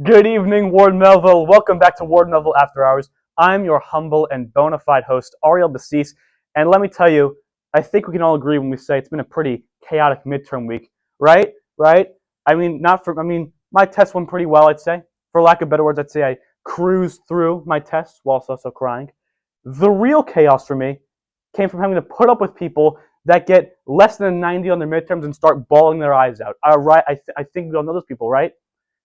Good evening, Ward Melville. Welcome back to Ward Melville After Hours. I'm your humble and bona fide host, Ariel Basis, and let me tell you, I think we can all agree when we say it's been a pretty chaotic midterm week, right? Right? My test went pretty well, I'd say. For lack of better words, I'd say I cruised through my tests whilst also crying. The real chaos for me came from having to put up with people that get less than a 90 on their midterms and start bawling their eyes out. I think we all know those people, right?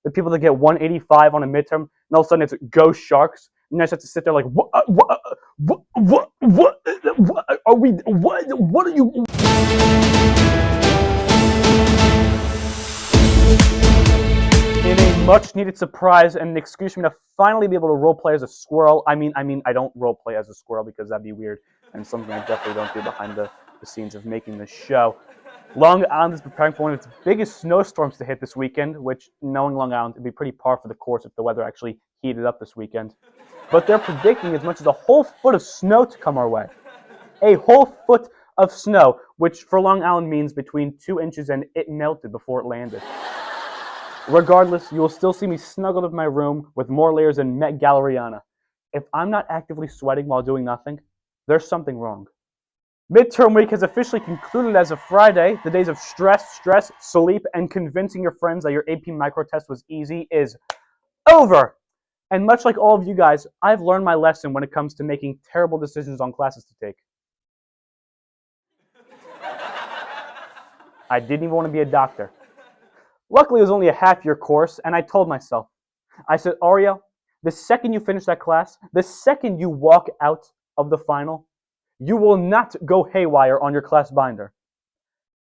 The people that get 185 on a midterm, and all of a sudden it's go Sharks, and you just have to sit there like, what are we, what are you? In a much-needed surprise and an excuse for me to finally be able to roleplay as a squirrel. I don't roleplay as a squirrel because that'd be weird, and something I definitely don't do behind the scenes of making this show. Long Island is preparing for one of its biggest snowstorms to hit this weekend, which, knowing Long Island, would be pretty par for the course if the weather actually heated up this weekend. But they're predicting as much as a whole foot of snow to come our way. A whole foot of snow, which for Long Island means between 2 inches and it melted before it landed. Regardless, you will still see me snuggled in my room with more layers than Met Galleriana. If I'm not actively sweating while doing nothing, there's something wrong. Midterm week has officially concluded as of Friday. The days of stress, sleep, and convincing your friends that your AP micro test was easy is over. And much like all of you guys, I've learned my lesson when it comes to making terrible decisions on classes to take. I didn't even want to be a doctor. Luckily, it was only a half-year course, and I told myself, I said, Ariel, the second you finish that class, the second you walk out of the final, you will not go haywire on your class binder.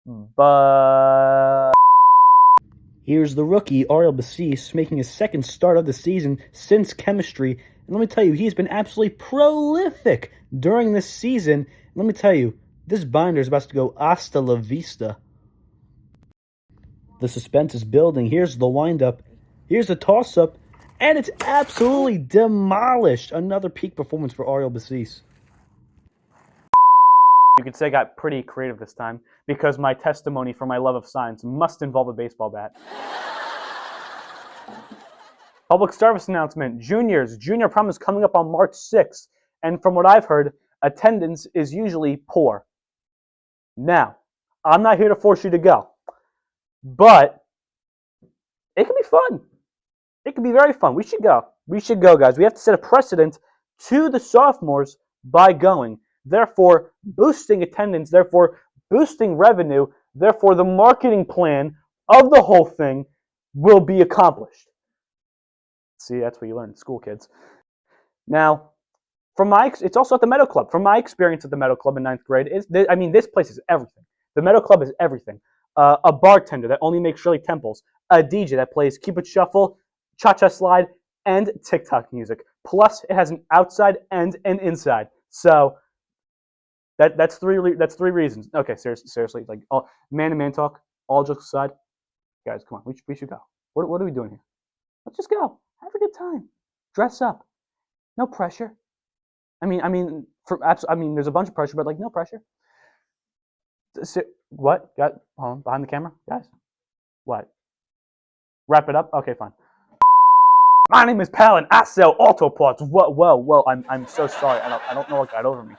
But here's the rookie, Ariel Basis, making his second start of the season since chemistry. And let me tell you, he's been absolutely prolific during this season. And let me tell you, this binder is about to go hasta la vista. The suspense is building. Here's the windup. Here's the toss-up. And it's absolutely demolished. Another peak performance for Ariel Basis. you could say I got pretty creative this time because my testimony for my love of science must involve a baseball bat. Public service announcement. Juniors. Junior prom is coming up on March 6th. And from what I've heard, attendance is usually poor. Now, I'm not here to force you to go. But it can be fun. It can be very fun. We should go. We should go, guys. We have to set a precedent to the sophomores by going. Therefore, boosting attendance. Therefore, boosting revenue. Therefore, the marketing plan of the whole thing will be accomplished. See, that's what you learn in school, kids. Now, it's also at the Meadow Club. From my experience at the Meadow Club in 9th grade, this place is everything. The Meadow Club is everything. A bartender that only makes Shirley Temples. A DJ that plays Cupid Shuffle, Cha-Cha Slide, and TikTok music. Plus, it has an outside and an inside. So, that's three reasons. Okay, seriously, like man-to-man talk, all jokes aside, guys, come on, we should go. What are we doing here? Let's just go. Have a good time. Dress up. No pressure. There's a bunch of pressure, but like no pressure. What? Got behind the camera, guys? What? Wrap it up. Okay, fine. My name is Palin. I sell auto parts. Whoa. I'm so sorry. I don't know what got over me.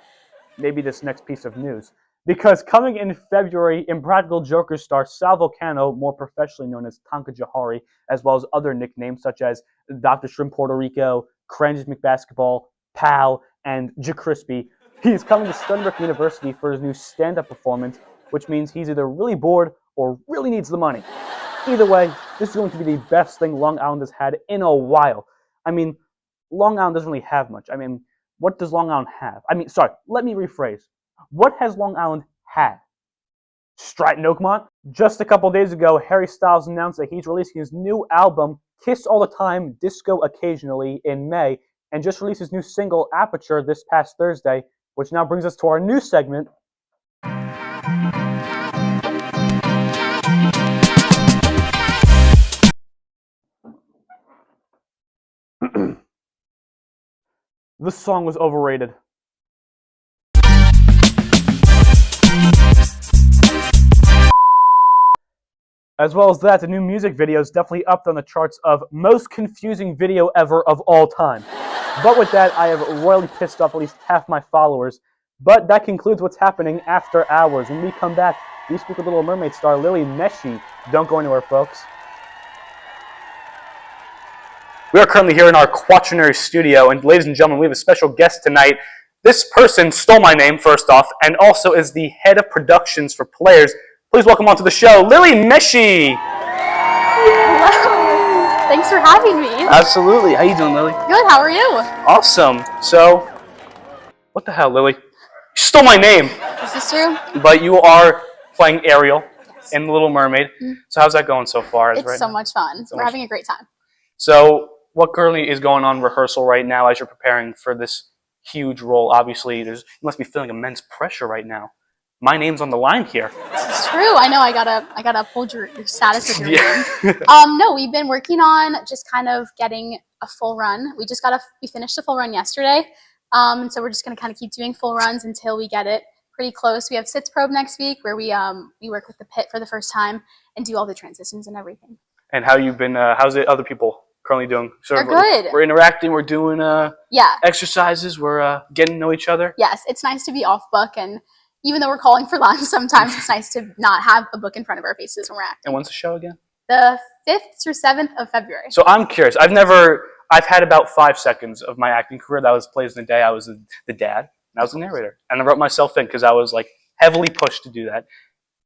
Maybe this next piece of news. Because coming in February, Impractical Joker star Sal Vulcano, more professionally known as Tonka Jahari, as well as other nicknames such as Dr. Shrimp Puerto Rico, Cranges McBasketball, Pal, and Jacrispy, he's coming to Stony Brook University for his new stand-up performance, which means he's either really bored or really needs the money. Either way, this is going to be the best thing Long Island has had in a while. Long Island doesn't really have much. What does Long Island have? Let me rephrase. What has Long Island had? Stratton Oakmont? Just a couple days ago, Harry Styles announced that he's releasing his new album, Kiss All the Time, Disco Occasionally, in May, and just released his new single, Aperture, this past Thursday, which now brings us to our new segment. The song was overrated. As well as that, the new music video is definitely up on the charts of most confusing video ever of all time. But with that, I have royally pissed off at least half my followers. But that concludes what's happening after hours. When we come back, we speak with Little Mermaid star Lily Meshi. Don't go anywhere, folks. We are currently here in our quaternary studio, and ladies and gentlemen, we have a special guest tonight. This person stole my name, first off, and also is the head of productions for Players. Please welcome onto the show, Lily Meshi. Hello. Thanks for having me. Absolutely. How you doing, Lily? Good. How are you? Awesome. So, what the hell, Lily? You stole my name. Is this true? But you are playing Ariel in The Little Mermaid. Mm-hmm. So how's that going so far? It's so much fun. We're having a great time. So, what currently is going on in rehearsal right now as you're preparing for this huge role? Obviously, you must be feeling immense pressure right now. My name's on the line here. This is true. I know. I gotta uphold your status with your name. No, we've been working on just kind of getting a full run. We finished the full run yesterday. So we're just gonna kind of keep doing full runs until we get it pretty close. We have Sits Probe next week where we work with the pit for the first time and do all the transitions and everything. And how you've been? How's the other people currently doing? They're good. We're interacting. We're doing exercises. We're getting to know each other. Yes, it's nice to be off book, and even though we're calling for lunch, sometimes it's nice to not have a book in front of our faces when we're acting. And when's the show again? The 5th through 7th of February. So I'm curious. I've had about 5 seconds of my acting career. That was Plays in the Day. I was the dad, and I was the narrator. And I wrote myself in because I was like heavily pushed to do that.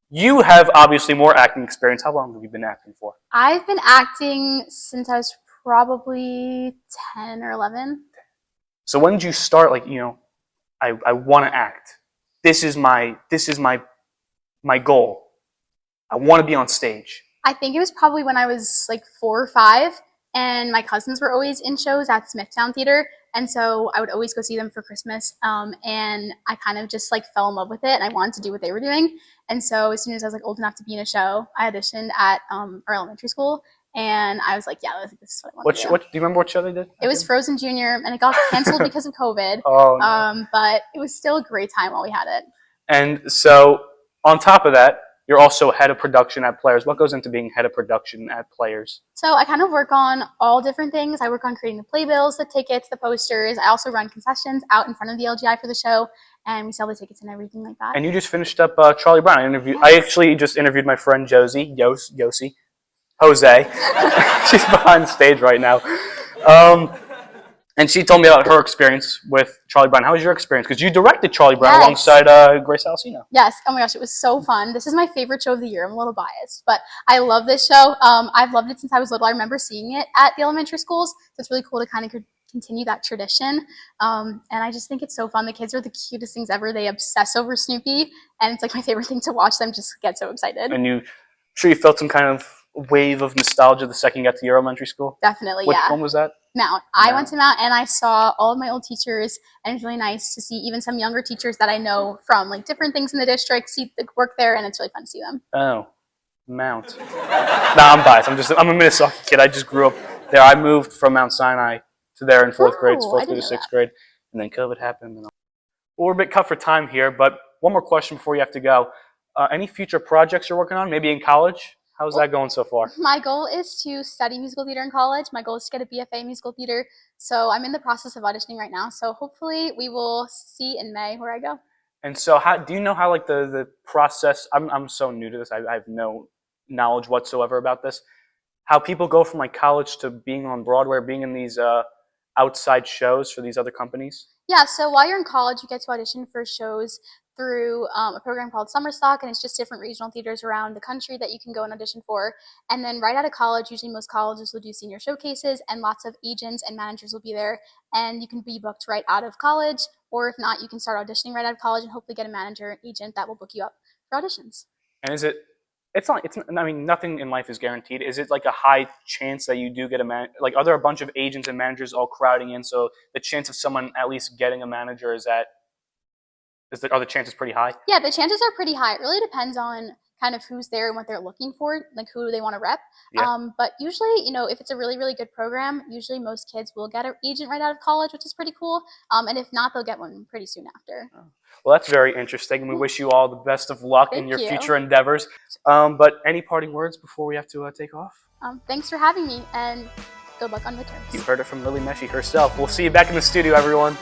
You have obviously more acting experience. How long have you been acting for? I've been acting since I was probably 10 or 11. So when did you start, like, I want to act. This is my goal. I want to be on stage. I think it was probably when I was like 4 or 5, and my cousins were always in shows at Smithtown Theater, and so I would always go see them for Christmas, and I kind of just like fell in love with it, and I wanted to do what they were doing. And so as soon as I was like old enough to be in a show, I auditioned at our elementary school, and I was like, yeah, this is what I want to do. Do you remember what show they did? It was Frozen Junior, and it got canceled because of COVID. Oh, no. But it was still a great time while we had it. And so on top of that, you're also head of production at Players. What goes into being head of production at Players? So I kind of work on all different things. I work on creating the playbills, the tickets, the posters. I also run concessions out in front of the LGI for the show, and we sell the tickets and everything like that. And you just finished up Charlie Brown. I actually just interviewed my friend Josie, Jose. She's behind the stage right now. And she told me about her experience with Charlie Brown. How was your experience? Because you directed Charlie Brown alongside Grace Alcino. Yes. Oh my gosh, it was so fun. This is my favorite show of the year. I'm a little biased, but I love this show. I've loved it since I was little. I remember seeing it at the elementary schools, so it's really cool to kind of continue that tradition. And I just think it's so fun. The kids are the cutest things ever. They obsess over Snoopy, and it's like my favorite thing to watch them just get so excited. And you felt some kind of wave of nostalgia the second you got to your elementary school? Definitely, Which one was that? Mount. I went to Mount, and I saw all of my old teachers, and it's really nice to see even some younger teachers that I know from like different things in the district, see the work there, and it's really fun to see them. Oh, Mount. Nah, I'm biased. I'm a Minnesota kid. I just grew up there. I moved from Mount Sinai to there in fourth grade to 6th grade, and then COVID happened. Well, we're a bit cut for time here, but one more question before you have to go. Any future projects you're working on, maybe in college? How's that going so far? My goal is to study musical theater in college. My goal is to get a BFA in musical theater. So I'm in the process of auditioning right now. So hopefully we will see in May where I go. And so do you know how like the process, I'm so new to this. I have no knowledge whatsoever about this. How people go from like college to being on Broadway or being in these outside shows for these other companies? Yeah, so while you're in college, you get to audition for shows through a program called Summer Stock, and it's just different regional theaters around the country that you can go and audition for. And then right out of college, usually most colleges will do senior showcases, and lots of agents and managers will be there, and you can be booked right out of college, or if not, you can start auditioning right out of college and hopefully get a manager and agent that will book you up for auditions. And I mean, nothing in life is guaranteed. Is it like a high chance that you do get are there a bunch of agents and managers all crowding in, so the chance of someone at least getting a manager are the chances pretty high? Yeah, the chances are pretty high. It really depends on kind of who's there and what they're looking for, like who they want to rep. Yeah. But usually, if it's a really, really good program, usually most kids will get an agent right out of college, which is pretty cool. And if not, they'll get one pretty soon after. Well, that's very interesting, and we wish you all the best of luck in your future endeavors. But any parting words before we have to take off? Thanks for having me, and good luck on midterms. You heard it from Lily Meshi herself. We'll see you back in the studio, everyone.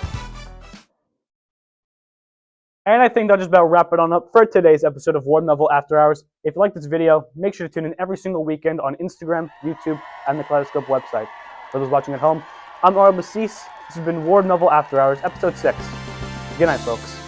And I think that'll just about wrap it on up for today's episode of Ward Melville After Hours. If you like this video, make sure to tune in every single weekend on Instagram, YouTube, and the Kaleidoscope website. For those watching at home, I'm Ariel Bassis. This has been Ward Melville After Hours, Episode 6. Good night, folks.